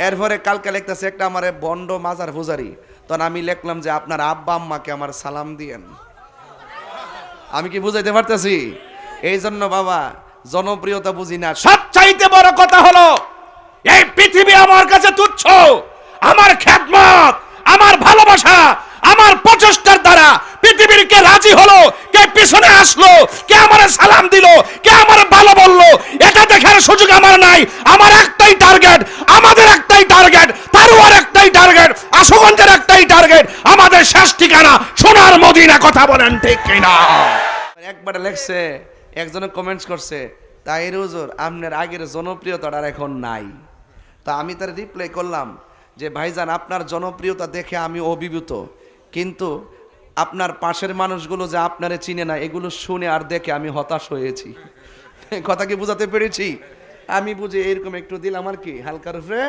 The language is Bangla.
এরপরে কালকে লিখতেছে একটা আমার বন্ড মাজার পূজারি, তখন আমি লিখলাম যে আপনার আব্বা আম্মাকে আমার সালাম দিয়েন। আমি কি বুঝাইতে পারতেছি? এই জন্য বাবা জনপ্রিয়তা বুঝি না, সবচাইতে বড় কথা হলো এই পৃথিবী আমার কাছে তুচ্ছ। আমার খেদমত, আমার ভালোবাসা, আমার প্রচেষ্টার দ্বারা পৃথিবীর কে রাজি হলো, কে পিছনে আসলো, কে আমার সালাম দিল, কে আমার ভালো বললো, এটা দেখার সুযোগ আমার নাই। আমার একটাই টার্গেট, আমাদের একটাই টার্গেট, তারুয়ার একটাই টার্গেট, আশুগঞ্জের একটাই টার্গেট, আমাদের শেষ ঠিকানা সোনার মদিনা। কথা বলেন ঠিক কিনা? একবারে লেখছে, একজনে কমেন্টস করছে, তাইর হুজুর আপনার আগের জনপ্রিয়তাটা এখন নাই। তা আমি তার রিপ্লাই করলাম যে ভাইজান আপনার জনপ্রিয়তা দেখে আমি অভিভূত, কিন্তু আপনার পাশের মানুষগুলো যে আপনারে চিনে না এগুলো শুনে আর দেখে আমি হতাশ হয়েছি। কথা কি বুঝাতে পেরেছি? আমি বুঝে এরকম একটু দিলাম আর কি হালকার উপরে।